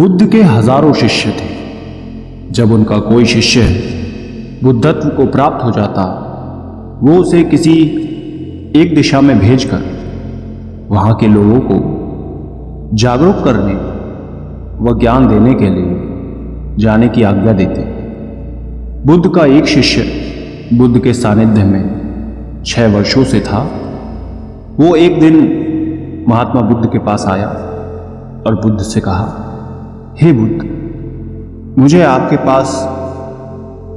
बुद्ध के हजारों शिष्य थे। जब उनका कोई शिष्य बुद्धत्व को प्राप्त हो जाता, वो उसे किसी एक दिशा में भेजकर वहां के लोगों को जागरूक करने व ज्ञान देने के लिए जाने की आज्ञा देते। बुद्ध का एक शिष्य बुद्ध के सानिध्य में 6 वर्षों से था। वो एक दिन महात्मा बुद्ध के पास आया और बुद्ध से कहा, हे बुद्ध, मुझे आपके पास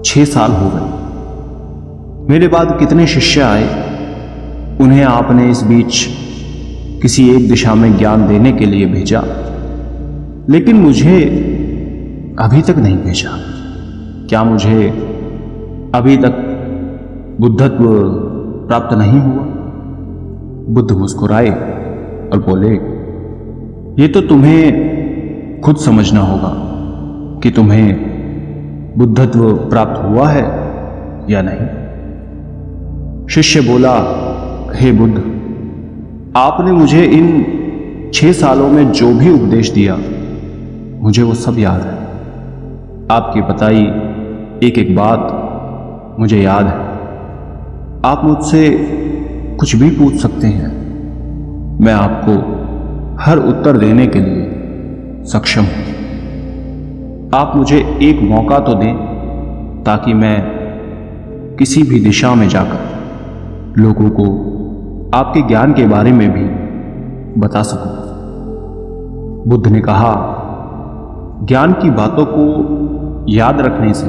6 साल हो गए। मेरे बाद कितने शिष्य आए, उन्हें आपने इस बीच किसी एक दिशा में ज्ञान देने के लिए भेजा, लेकिन मुझे अभी तक नहीं भेजा। क्या मुझे अभी तक बुद्धत्व प्राप्त नहीं हुआ? बुद्ध मुस्कुराए और बोले, ये तो तुम्हें खुद समझना होगा कि तुम्हें बुद्धत्व प्राप्त हुआ है या नहीं। शिष्य बोला, हे बुद्ध, आपने मुझे इन 6 सालों में जो भी उपदेश दिया, मुझे वो सब याद है। आपकी बताई एक एक बात मुझे याद है। आप मुझसे कुछ भी पूछ सकते हैं, मैं आपको हर उत्तर देने के लिए सक्षम हूं। आप मुझे एक मौका तो दें ताकि मैं किसी भी दिशा में जाकर लोगों को आपके ज्ञान के बारे में भी बता सकूं। बुद्ध ने कहा, ज्ञान की बातों को याद रखने से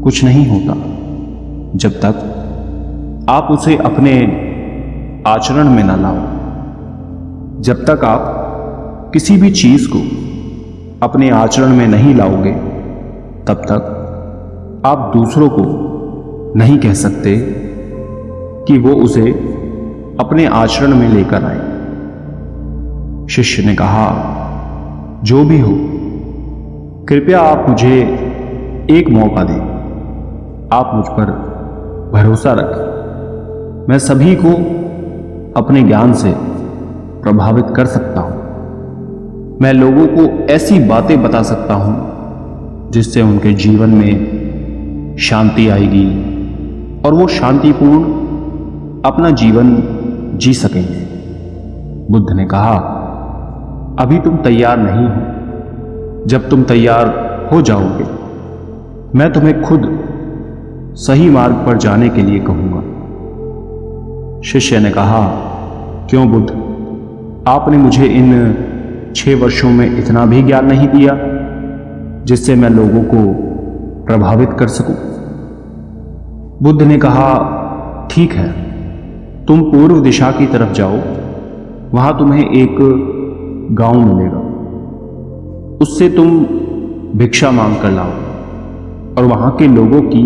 कुछ नहीं होता जब तक आप उसे अपने आचरण में न लाओ। जब तक आप किसी भी चीज को अपने आचरण में नहीं लाओगे, तब तक आप दूसरों को नहीं कह सकते कि वो उसे अपने आचरण में लेकर आए। शिष्य ने कहा, जो भी हो, कृपया आप मुझे एक मौका दें। आप मुझ पर भरोसा रखें। मैं सभी को अपने ज्ञान से प्रभावित कर सकता हूं। मैं लोगों को ऐसी बातें बता सकता हूं जिससे उनके जीवन में शांति आएगी और वो शांतिपूर्ण अपना जीवन जी सकेंगे। बुद्ध ने कहा, अभी तुम तैयार नहीं हो। जब तुम तैयार हो जाओगे, मैं तुम्हें खुद सही मार्ग पर जाने के लिए कहूंगा। शिष्य ने कहा, क्यों बुद्ध, आपने मुझे इन 6 वर्षों में इतना भी ज्ञान नहीं दिया जिससे मैं लोगों को प्रभावित कर सकूं? बुद्ध ने कहा, ठीक है, तुम पूर्व दिशा की तरफ जाओ। वहां तुम्हें एक गांव मिलेगा। उससे तुम भिक्षा मांग कर लाओ और वहां के लोगों की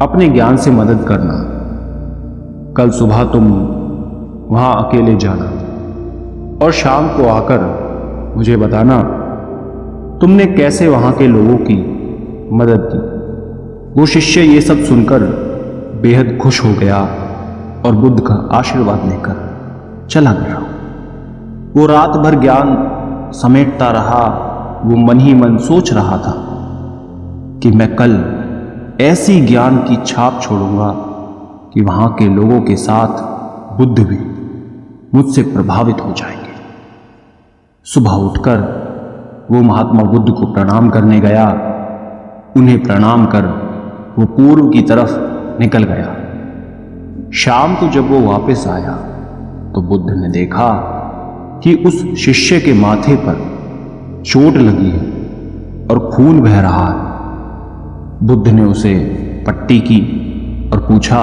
अपने ज्ञान से मदद करना। कल सुबह तुम वहां अकेले जाना और शाम को आकर मुझे बताना तुमने कैसे वहां के लोगों की मदद की। वो शिष्य ये सब सुनकर बेहद खुश हो गया और बुद्ध का आशीर्वाद लेकर चला गया। वो रात भर ज्ञान समेटता रहा। वो मन ही मन सोच रहा था कि मैं कल ऐसी ज्ञान की छाप छोड़ूंगा कि वहां के लोगों के साथ बुद्ध भी मुझसे प्रभावित हो जाएंगे। सुबह उठकर वो महात्मा बुद्ध को प्रणाम करने गया। उन्हें प्रणाम कर वो पूर्व की तरफ निकल गया। शाम को जब वो वापस आया तो बुद्ध ने देखा कि उस शिष्य के माथे पर चोट लगी है और खून बह रहा है। बुद्ध ने उसे पट्टी की और पूछा,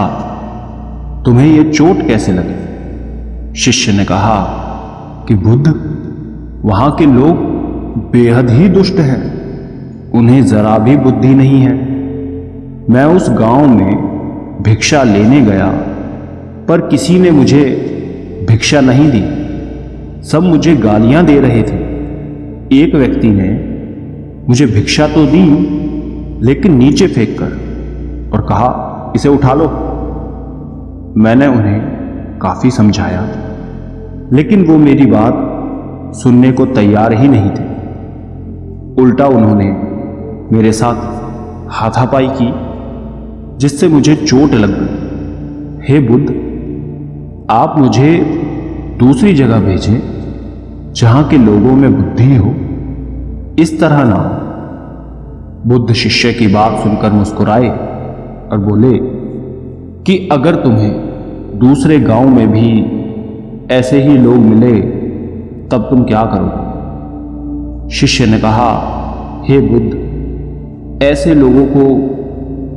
तुम्हें ये चोट कैसे लगी? शिष्य ने कहा कि बुद्ध, वहां के लोग बेहद ही दुष्ट हैं। उन्हें जरा भी बुद्धि नहीं है। मैं उस गांव में भिक्षा लेने गया, पर किसी ने मुझे भिक्षा नहीं दी। सब मुझे गालियां दे रहे थे। एक व्यक्ति ने मुझे भिक्षा तो दी, लेकिन नीचे फेंक कर और कहा, इसे उठा लो। मैंने उन्हें काफी समझाया, लेकिन वो मेरी बात सुनने को तैयार ही नहीं थे। उल्टा उन्होंने मेरे साथ हाथापाई की, जिससे मुझे चोट लग गई। हे बुद्ध, आप मुझे दूसरी जगह भेजें जहां के लोगों में बुद्धि हो, इस तरह ना हो। बुद्ध शिष्य की बात सुनकर मुस्कुराए और बोले कि अगर तुम्हें दूसरे गांव में भी ऐसे ही लोग मिले तब तुम क्या करोगे? शिष्य ने कहा, हे बुद्ध, ऐसे लोगों को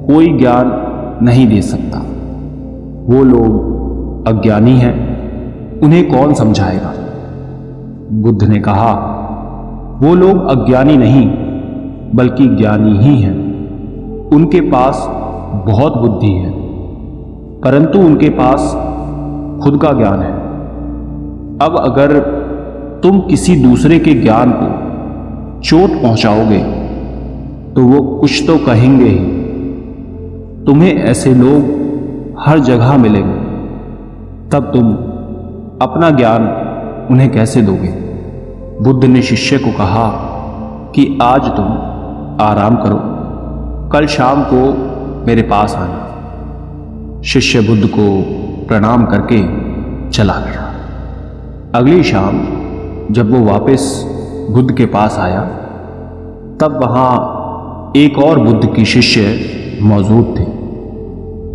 कोई ज्ञान नहीं दे सकता। वो लोग अज्ञानी हैं, उन्हें कौन समझाएगा? बुद्ध ने कहा, वो लोग अज्ञानी नहीं बल्कि ज्ञानी ही हैं। उनके पास बहुत बुद्धि है, परंतु उनके पास खुद का ज्ञान है। अब अगर तुम किसी दूसरे के ज्ञान को चोट पहुंचाओगे तो वो कुछ तो कहेंगे ही। तुम्हें ऐसे लोग हर जगह मिलेंगे, तब तुम अपना ज्ञान उन्हें कैसे दोगे? बुद्ध ने शिष्य को कहा कि आज तुम आराम करो, कल शाम को मेरे पास आना। शिष्य बुद्ध को प्रणाम करके चला गया। अगली शाम जब वो वापस बुद्ध के पास आया, तब वहां एक और बुद्ध की शिष्य मौजूद थे।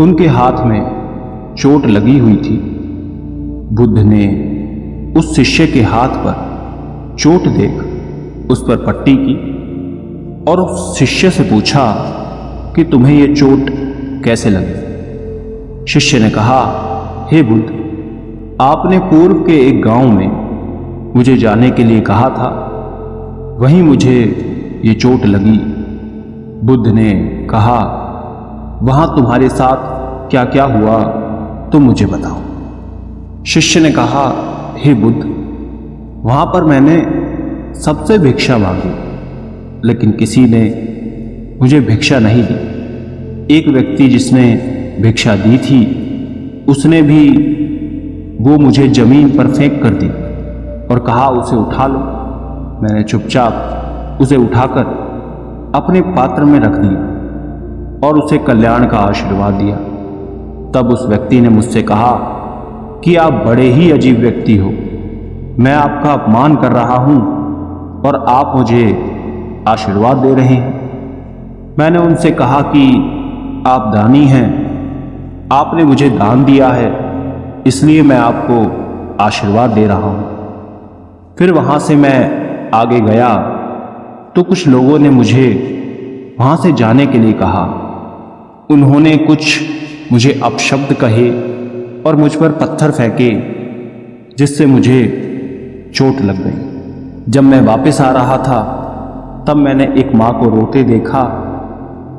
उनके हाथ में चोट लगी हुई थी। बुद्ध ने उस शिष्य के हाथ पर चोट देख उस पर पट्टी की और उस शिष्य से पूछा कि तुम्हें यह चोट कैसे लगी? शिष्य ने कहा, हे बुद्ध, आपने पूर्व के एक गांव में मुझे जाने के लिए कहा था, वहीं मुझे ये चोट लगी। बुद्ध ने कहा, वहां तुम्हारे साथ क्या क्या हुआ तुम मुझे बताओ। शिष्य ने कहा, हे बुद्ध, वहां पर मैंने सबसे भिक्षा मांगी, लेकिन किसी ने मुझे भिक्षा नहीं दी। एक व्यक्ति जिसने भिक्षा दी थी, उसने भी वो मुझे जमीन पर फेंक कर दी और कहा, उसे उठा लो। मैंने चुपचाप उसे उठाकर अपने पात्र में रख दिया और उसे कल्याण का आशीर्वाद दिया। तब उस व्यक्ति ने मुझसे कहा कि आप बड़े ही अजीब व्यक्ति हो, मैं आपका अपमान कर रहा हूं और आप मुझे आशीर्वाद दे रहे हैं। मैंने उनसे कहा कि आप दानी हैं, आपने मुझे दान दिया है, इसलिए मैं आपको आशीर्वाद दे रहा हूं। फिर वहां से मैं आगे गया तो कुछ लोगों ने मुझे वहां से जाने के लिए कहा। उन्होंने कुछ मुझे अपशब्द कहे और मुझ पर पत्थर फेंके, जिससे मुझे चोट लग गई। जब मैं वापस आ रहा था तब मैंने एक माँ को रोते देखा।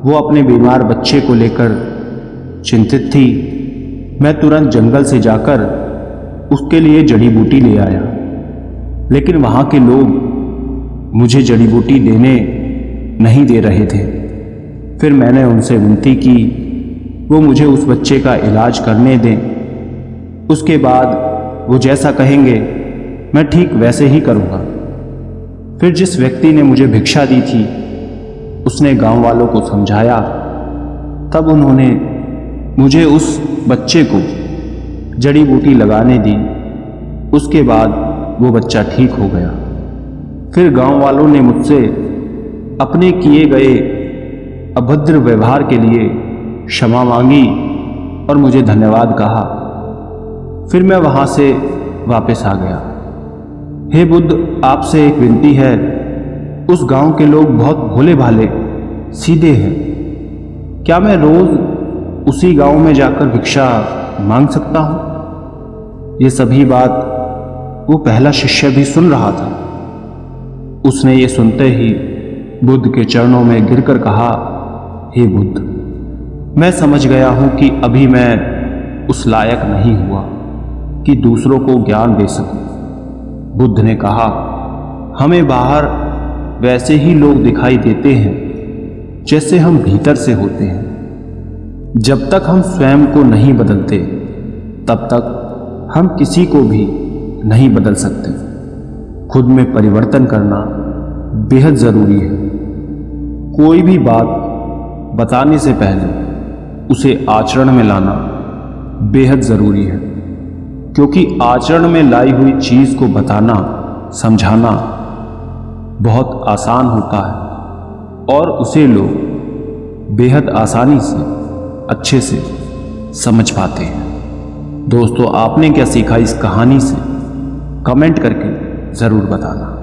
वो अपने बीमार बच्चे को लेकर चिंतित थी। मैं तुरंत जंगल से जाकर उसके लिए जड़ी बूटी ले आया, लेकिन वहाँ के लोग मुझे जड़ी बूटी देने नहीं दे रहे थे। फिर मैंने उनसे विनती की वो मुझे उस बच्चे का इलाज करने दें। उसके बाद वो जैसा कहेंगे मैं ठीक वैसे ही करूँगा। फिर जिस व्यक्ति ने मुझे भिक्षा दी थी उसने गांव वालों को समझाया। तब उन्होंने मुझे उस बच्चे को जड़ी बूटी लगाने दी। उसके बाद वो बच्चा ठीक हो गया। फिर गांव वालों ने मुझसे अपने किए गए अभद्र व्यवहार के लिए क्षमा मांगी और मुझे धन्यवाद कहा। फिर मैं वहां से वापस आ गया। हे बुद्ध, आपसे एक विनती है। उस गांव के लोग बहुत भोले भाले सीधे हैं। क्या मैं रोज उसी गांव में जाकर भिक्षा मांग सकता हूं? ये सभी बात वो पहला शिष्य भी सुन रहा था। उसने ये सुनते ही बुद्ध के चरणों में गिरकर कहा, हे बुद्ध, मैं समझ गया हूं कि अभी मैं उस लायक नहीं हुआ कि दूसरों को ज्ञान दे सकूं। बुद्ध ने कहा, हमें बाहर वैसे ही लोग दिखाई देते हैं जैसे हम भीतर से होते हैं। जब तक हम स्वयं को नहीं बदलते तब तक हम किसी को भी नहीं बदल सकते। खुद में परिवर्तन करना बेहद ज़रूरी है। कोई भी बात बताने से पहले उसे आचरण में लाना बेहद ज़रूरी है, क्योंकि आचरण में लाई हुई चीज़ को बताना, समझाना बहुत आसान होता है और उसे लोग बेहद आसानी से, अच्छे से समझ पाते हैं। दोस्तों, आपने क्या सीखा इस कहानी से? कमेंट करके ज़रूर बताना।